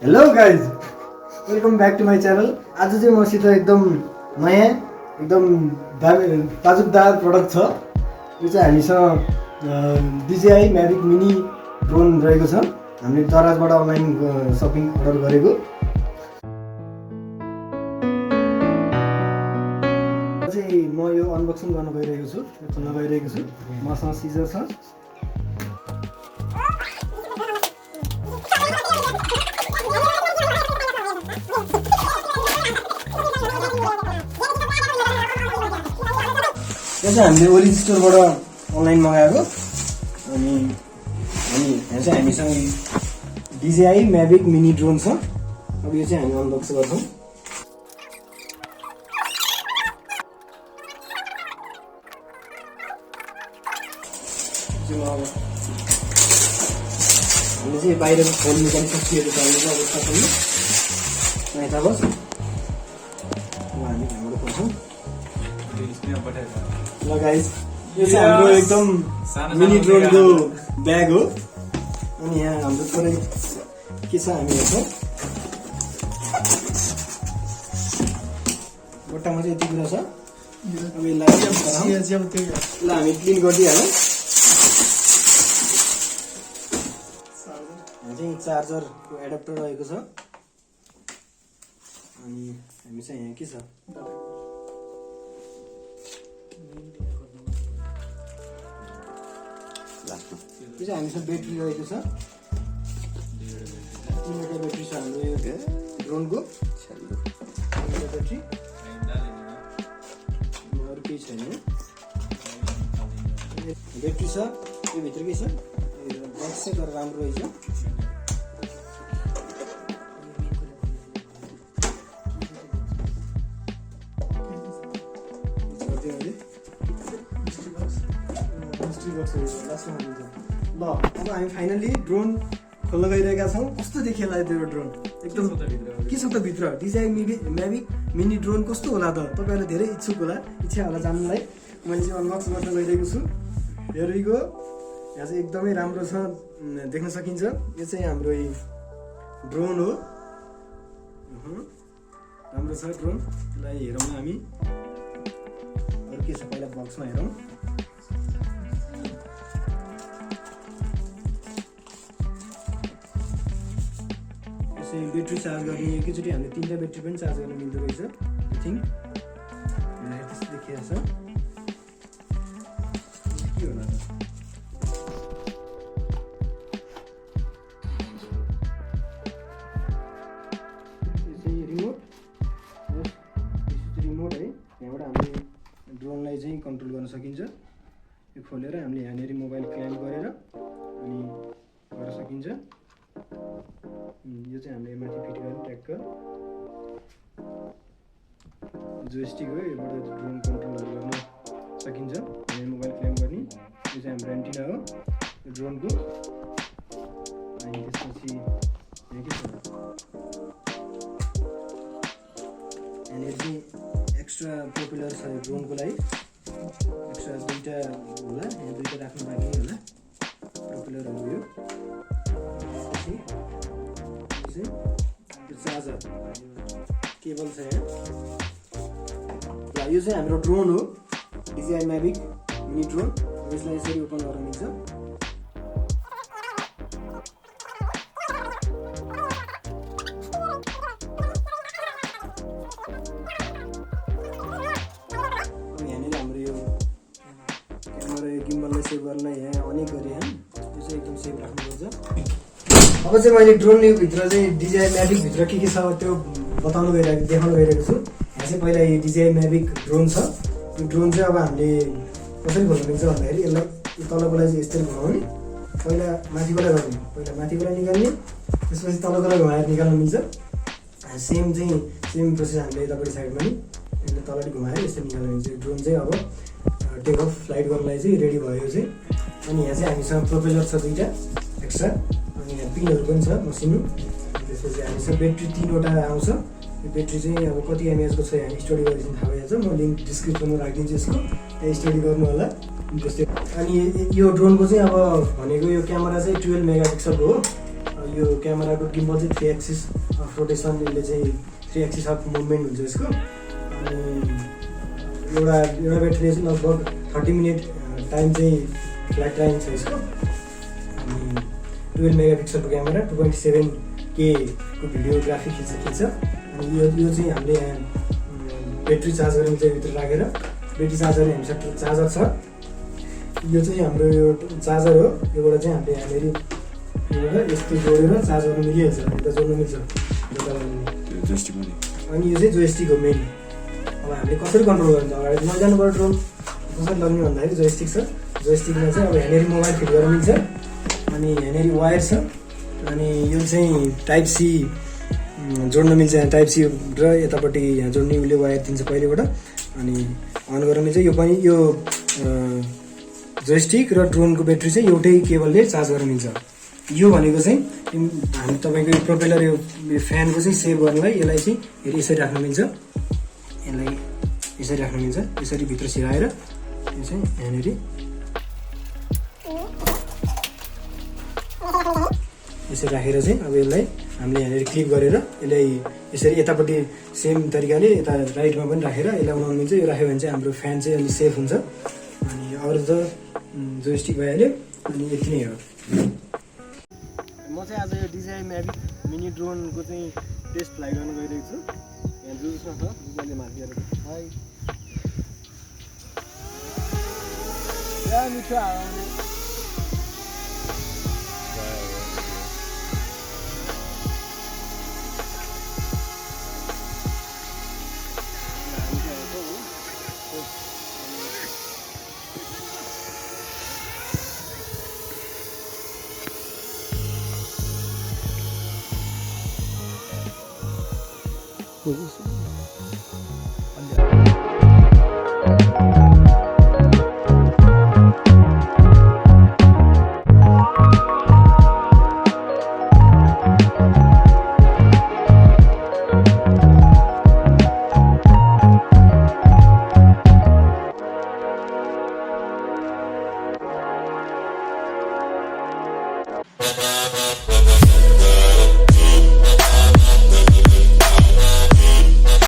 Hello guys, welcome back to my channel. आज चाहिँ मसित एकदम नयाँ एकदम ताजुकदार प्रडक्ट छ। यो चाहिँ हामीसँग DJI Mavic Mini Drone रहेको छ। हामीले दराजबाट अनलाइन सपिङ अर्डर गरेको। चाहिँ म यो अनबक्सिङ गर्न गइरहेको छु, खोल्न गइरहेको छु। मसँग सिजर छ। यो चाहिँ हामीले ओरिज स्टोरबाट अनलाइन मगाएको। अनि यहाँ चाहिँ हामीसँग DJI Mavic Mini Drone छ। अब यो चाहिँ हामी अनबक्स गर्छौँ। हामीले चाहिँ बाहिर खोल्नु पनि सकिएको छ अवस्था पनि। यता बस हामी हाम्रो खोल्छौँ। ल गाइस, यो चाहिँ हाम्रो एकदम मिनी ड्रोनको ब्याग हो। अनि यहाँ हाम्रो थोरै के छ हामी हेर्छौँ। बट्टामा चाहिँ यति कुरा छ। अब यसलाई ल हामी क्लिन गरिदिइहालौँ। यहाँ चाहिँ चार्जरको एडाप्टर रहेको छ। अनि हामी चाहिँ यहाँ के छ, यो चाहिँ हामीसँग ब्याट्री रहेको छ। 3वटा ब्याट्री छ हाम्रो यो ड्रोनको। 3वटा ब्याट्री, अरू केही छैन। ब्याट्री छ, यो भित्र के छ, बक्स चाहिँ तर राम्रो रहेछ। ल अब हामी फाइनली ड्रोन खोल्न गइरहेका छौँ। कस्तो देखिएला त्यो ड्रोन? एकदम के छ त भित्र? DJI Mavic Mini Drone कस्तो होला त? तपाईँहरूलाई धेरै इच्छुक होला, इच्छा होला जान्नलाई। मैले चाहिँ अनबक्स गर्न गइरहेको छु। Here we go. यहाँ चाहिँ एकदमै राम्रो छ, देख्न सकिन्छ। यो चाहिँ हाम्रो ड्रोन हो। राम्रो छ ड्रोन। यसलाई हेरौँ हामी। अरू के छ पहिला बक्समा हेरौँ। ब्याट्री चार्ज गर्ने एकैचोटि हामीले 3टा ब्याट्री पनि चार्ज गर्न मिल्दो रहेछ। आई थिङ्क त्यस्तो देखिएको छ। के होला त? यो चाहिँ रिमोट। रिमोट है, यहाँबाट हामीले ड्रोनलाई चाहिँ कन्ट्रोल गर्न सकिन्छ। यो खोलेर हामीले यहाँनिर मोबाइल क्ल्याम्प गरेर अनि गर्न सकिन्छ। यो चाहिँ हामीले माथि फिट गर्ने ट्र्याक्टर जोस्टिक हो। योबाट ड्रोन कन्ट्रोलहरू गर्न सकिन्छ। हामीले मोबाइल क्लेम गर्ने। यो चाहिँ हाम्रो एन्टिना हो ड्रोनको। अनि त्यसपछि यहाँ के छ, यहाँनिर चाहिँ एक्स्ट्रा प्रोपेलर छ यो ड्रोनको लागि। एक्स्ट्रा 2टा होला, यहाँ 2टा राख्नु लागि होला प्रोपेलरहरू। यो चार्जर केबल छ यहाँ। यो चाहिँ हाम्रो ड्रोन हो, DJI Mavic Mini Drone। यसलाई यसरी ओपन गर्न मिल्छ। यहाँनिर हाम्रो यो क्यामेरा यो गिम्बललाई सेभ गर्नलाई यहाँ अनेक गरी है, यो चाहिँ एकदम सेभ राख्नुपर्छ। अब चाहिँ मैले ड्रोन भित्र चाहिँ DJI Mavic भित्र के छ त्यो बताउनु गइरहेको, देखाउनु गइरहेको छु। यहाँ चाहिँ पहिला यो DJI Mavic ड्रोन छ। यो ड्रोन चाहिँ अब हामीले कसरी खोल्नु मिल्छ भन्दाखेरि यसलाई तलकोलाई चाहिँ यसरी घुमाउने, पहिला माथिकोलाई गर्ने, पहिला माथिकोलाई निकाल्ने, त्यसपछि तलकोलाई घुमाएर निकाल्नु मिल्छ। सेम प्रोसेस हामीले यतापट्टि साइडमा नि यसले तलपट्टि घुमाएर यसरी निकाल्नु मिल्छ। यो ड्रोन चाहिँ अब टेक अफ फ्लाइट गर्नलाई चाहिँ रेडी भयो चाहिँ। अनि यहाँ चाहिँ हामीसँग प्रोपेलर छ 2टा एक्स्ट्रा। अनि यहाँ पिनहरू पनि छ मसिनो। त्यसपछि हामीसँग ब्याट्री 3वटा आउँछ। यो ब्याट्री चाहिँ अब कति एमएएचको छ यहाँ स्टडी गरेपछि थाहा भइहाल्छ। म लिङ्क डिस्क्रिप्सनमा राखिदिन्छु यसको, त्यहाँ स्टडी गर्नु होला। अनि यो ड्रोनको चाहिँ अब भनेको यो क्यामेरा चाहिँ 12 मेगापिक्सलको हो। यो क्यामेराको गिम्बल चाहिँ 3 एक्सिस अफ रोटेसन, यसले चाहिँ 3 एक्सिस अफ मुभमेन्ट हुन्छ यसको। अनि एउटा ब्याट्रीले चाहिँ लगभग 30 मिनट टाइम चाहिँ फ्ल्याट टाइम छ यसको। अनि 12 मेगापिक्सलको क्यामेरा 2.7K को भिडियोग्राफी खिच्छ। अनि यो चाहिँ हामीले यहाँ ब्याट्री चार्ज गर्ने चाहिँ भित्र राखेर ब्याट्री चार्ज गर्ने हामीसँग चार्जर छ। यो चाहिँ हाम्रो यो चार्जर हो, योबाट चाहिँ हामीले यहाँनिर यस्तो जोडेर चार्ज गर्नु मिलिहाल्छ, यता जोड्नु मिल्छ। अनि यो चाहिँ जोयस्टिक हो मेन। अब हामीले कसरी कन्ट्रोल गर्नु, अगाडि नजानु पर्यो ड्रोन कसरी लग्ने भन्दाखेरि जोयस्टिक छ। जोयस्टिकमा चाहिँ अब यहाँनिर मोबाइल फिट गर्न मिल्छ। अनि यहाँनिर वायर छ। अनि यो चाहिँ टाइप सी जोड्न मिल्छ, यहाँ टाइप सी र यतापट्टि यहाँ जोड्ने उसले वायर दिन्छ पहिलेबाट। अनि अन गर्न मिल्छ। यो पनि यो जोयस्टिक र ड्रोनको ब्याट्री चाहिँ एउटै केबलले चार्ज गर्न मिल्छ। यो भनेको चाहिँ हामी तपाईँको यो प्रोपेलर यो फ्यानको चाहिँ सेभ गर्नलाई यसलाई चाहिँ फेरि यसरी राख्नु मिल्छ। यसलाई यसरी राख्नु मिल्छ, यसरी भित्र सिराएर यो चाहिँ यहाँनिर यसरी राखेर चाहिँ अब यसलाई हामीले यहाँनिर क्लिक गरेर यसलाई यसरी यतापट्टि सेम तरिकाले यता राइटमा पनि राखेर यसलाई उडाउनु मिल्छ। यो राख्यो भने चाहिँ हाम्रो फ्यान चाहिँ अलिक सेफ हुन्छ। अनि अरू त जोयस्टिक भइहाल्यो। अनि यति नै हो। म चाहिँ आज यो DJI Mavic मिनी ड्रोनको चाहिँ टेस्ट फ्लाइ गर्न गइरहेको छु। यहाँ जुसमा छ, जुसले माथि गरेको हाई मिठो आउने